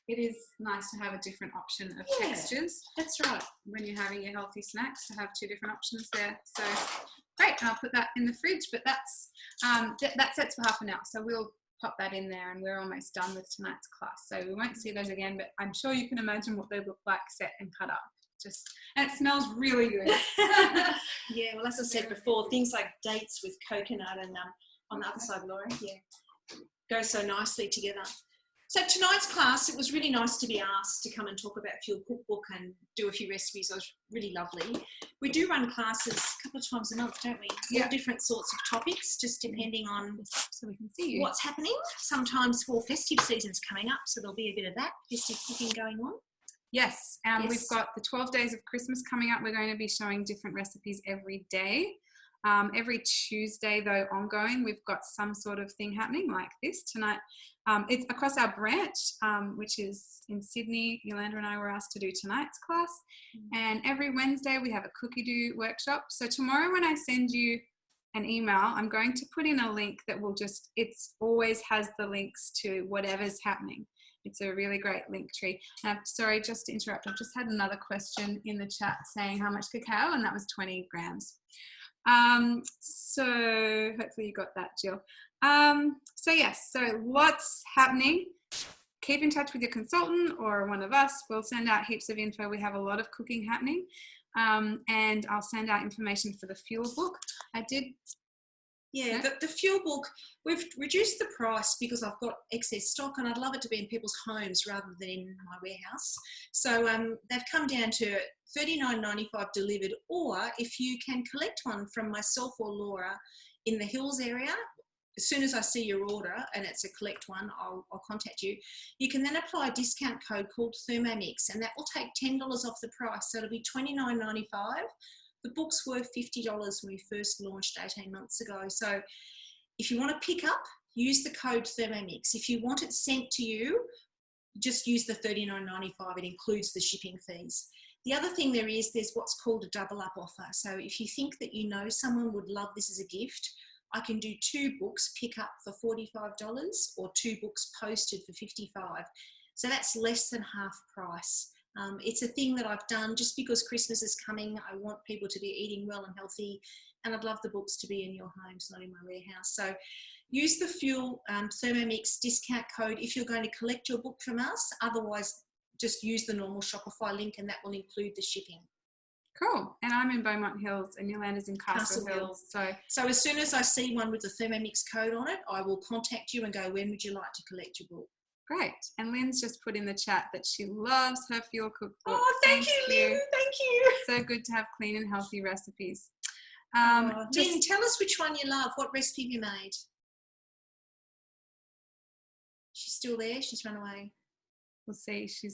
it is nice to have a different option of textures. That's right. When you're having your healthy snacks, to have 2 different options there. So great, and I'll put that in the fridge, but that's that sets for half an hour. So we'll pop that in there, and we're almost done with tonight's class. So we won't see those again, but I'm sure you can imagine what they look like set and cut up. And it smells really good. Yeah, well, as I said before, things like dates with coconut and on the other side, Laura, go so nicely together. So tonight's class, it was really nice to be asked to come and talk about Fuel Cookbook and do a few recipes. It was really lovely. We do run classes a couple of times a month, don't we? Yeah. All different sorts of topics, just depending on so we can see you. What's happening. Sometimes fall festive season's coming up, so there'll be a bit of that festive cooking going on. Yes, we've got the 12 days of Christmas coming up. We're going to be showing different recipes every day. Every Tuesday, though, ongoing, we've got some sort of thing happening like this tonight. It's across our branch, which is in Sydney. Yolande and I were asked to do tonight's class. And every Wednesday, we have a cookie do workshop. So tomorrow when I send you an email, I'm going to put in a link that will just, it's always has the links to whatever's happening. It's a really great link tree. Sorry, just to interrupt, I've just had another question in the chat saying how much cacao, and that was 20 grams. So hopefully you got that, Jill. So yes, so lots happening. Keep in touch with your consultant or one of us. We'll send out heaps of info. We have a lot of cooking happening. And I'll send out information for the fuel book. Yeah, the fuel book, we've reduced the price because I've got excess stock and I'd love it to be in people's homes rather than in my warehouse. So they've come down to $39.95 delivered, or if you can collect one from myself or Laura in the Hills area, as soon as I see your order and it's a collect one, I'll contact you. You can then apply a discount code called Thermomix, and that will take $10 off the price. So it'll be $29.95. The books were $50 when we first launched 18 months ago. So if you want to pick up, use the code Thermomix. If you want it sent to you, just use the $39.95. It includes the shipping fees. The other thing there's what's called a double up offer. So if you think that you know someone would love this as a gift, I can do 2 books pick up for $45 or 2 books posted for $55. So that's less than half price. It's a thing that I've done just because Christmas is coming. I want people to be eating well and healthy, and I'd love the books to be in your homes, not in my warehouse. So use the Fuel Thermomix discount code if you're going to collect your book from us. Otherwise, just use the normal Shopify link and that will include the shipping. Cool. And I'm in Beaumont Hills and Yolande's in Castle Hills. So as soon as I see one with the Thermomix code on it, I will contact you and go, when would you like to collect your book? Great. And Lynn's just put in the chat that she loves her fuel cookbook. Oh, thank you, Lynn. Thank you. So good to have clean and healthy recipes. Lynn, tell us which one you love. What recipe have you made? She's still there? She's run away. We'll see. She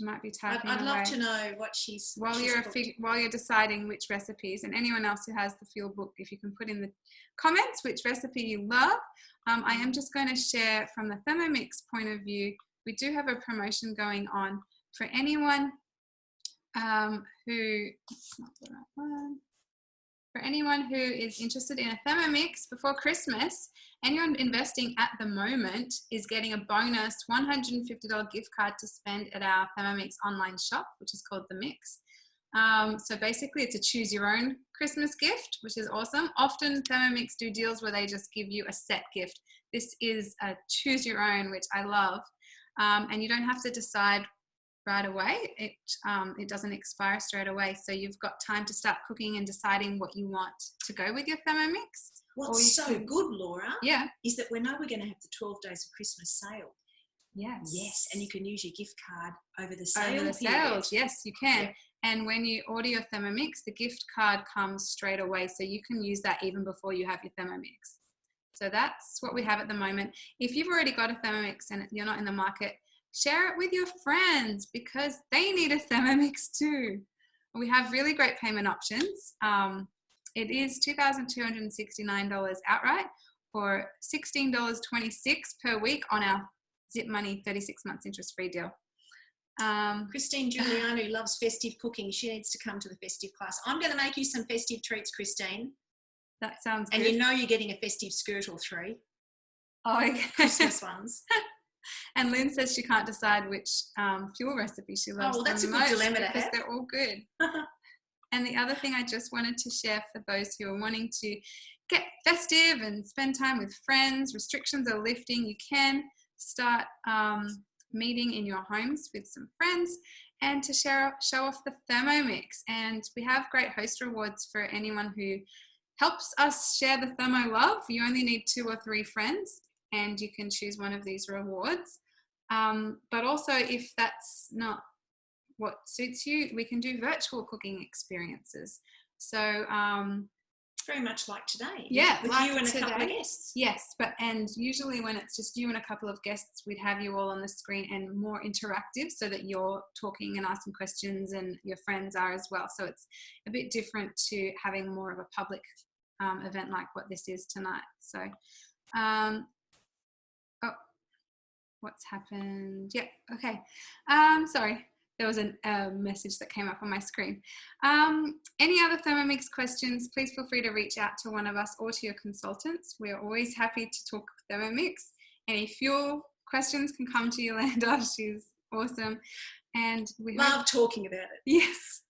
might be typing I'd love away. to know what she's... While you're deciding which recipes, and anyone else who has the fuel book, if you can put in the comments which recipe you love. I am just going to share from the Thermomix point of view. We do have a promotion going on for anyone who... That's not the right one. For anyone who is interested in a Thermomix before Christmas, anyone investing at the moment is getting a bonus $150 gift card to spend at our Thermomix online shop, which is called The Mix. So basically it's a choose your own Christmas gift, which is awesome. Often Thermomix do deals where they just give you a set gift. This is a choose your own, which I love. And you don't have to decide right away. It doesn't expire straight away. So you've got time to start cooking and deciding what you want to go with your Thermomix. What's so good, Laura, is that we know we're going to have the 12 days of Christmas sale. Yes, and you can use your gift card over the sale. Over the sales, yes, you can. Yeah. And when you order your Thermomix, the gift card comes straight away. So you can use that even before you have your Thermomix. So that's what we have at the moment. If you've already got a Thermomix and you're not in the market, share it with your friends because they need a Thermomix too. We have really great payment options. It is $2,269 outright or $16.26 per week on our Zip Money 36 months interest-free deal. Christine Giuliano loves festive cooking. She needs to come to the festive class. I'm going to make you some festive treats, Christine. That sounds good. And you know you're getting a festive skirt or 3. Oh, okay. Christmas ones. And Lynn says she can't decide which fuel recipe she loves. Oh, well, that's a good dilemma to have. Because they're all good. And the other thing I just wanted to share for those who are wanting to get festive and spend time with friends, restrictions are lifting. You can start meeting in your homes with some friends and to show off the Thermomix. And we have great host rewards for anyone who helps us share the Thermo love. You only need 2 or 3 friends and you can choose one of these rewards. But also, if that's not what suits you, we can do virtual cooking experiences. So very much like today. Yeah, with like you and today. A couple of guests. Yes, and usually when it's just you and a couple of guests, we'd have you all on the screen and more interactive, so that you're talking and asking questions and your friends are as well. So it's a bit different to having more of a public event like what this is tonight. So oh, what's happened? Yeah, okay. Sorry. There was a message that came up on my screen. Any other Thermomix questions, please feel free to reach out to one of us or to your consultants. We're always happy to talk Thermomix. Any fuel questions can come to Yolande. She's awesome. And we love talking about it. Yes.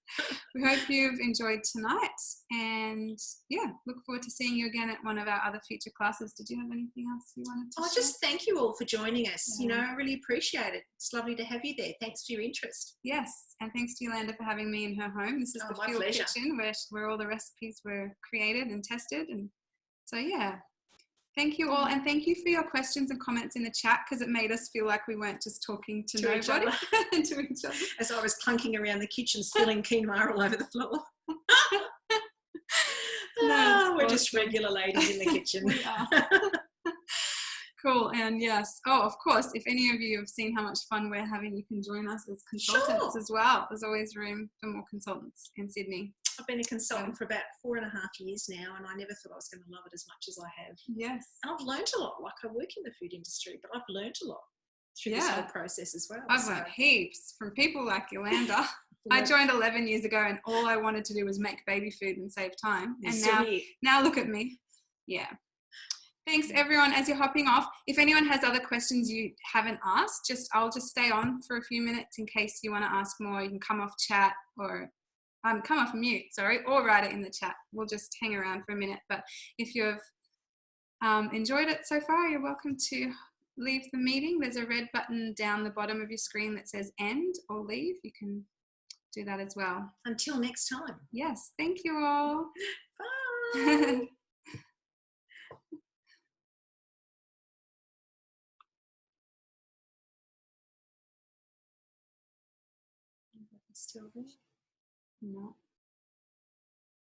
We hope you've enjoyed tonight, and yeah, look forward to seeing you again at one of our other future classes. Did you have anything else you wanted to share? Just thank you all for joining us. Yeah. I really appreciate it. It's lovely to have you there. Thanks for your interest. Yes, and thanks to Yolande for having me in her home. This is the Fuel Kitchen where all the recipes were created and tested, and so yeah. Thank you all, and thank you for your questions and comments in the chat, because it made us feel like we weren't just talking to nobody. To each other. As I was clunking around the kitchen, spilling quinoa all over the floor. We're just regular ladies in the kitchen. We are. Cool, and yes. Oh, of course, if any of you have seen how much fun we're having, you can join us as consultants as well. There's always room for more consultants in Sydney. I've been a consultant for about 4.5 years now, and I never thought I was going to love it as much as I have. Yes. And I've learned a lot. Like, I work in the food industry, but I've learned a lot through this whole process as well. I've learned heaps from people like Yolande. I joined 11 years ago, and all I wanted to do was make baby food and save time. And now look at me. Yeah. Thanks, everyone. As you're hopping off, if anyone has other questions you haven't asked, I'll just stay on for a few minutes in case you want to ask more. You can come off chat or come off mute, or write it in the chat. We'll just hang around for a minute. But if you've enjoyed it so far, you're welcome to leave the meeting. There's a red button down the bottom of your screen that says end or leave. You can do that as well. Until next time. Yes. Thank you all. Bye. Still there? No.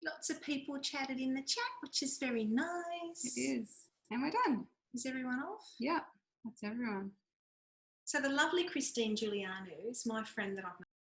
Lots of people chatted in the chat, which is very nice. It is. And we're done. Is everyone off? Yeah, that's everyone. So the lovely Christine Giuliano is my friend that I've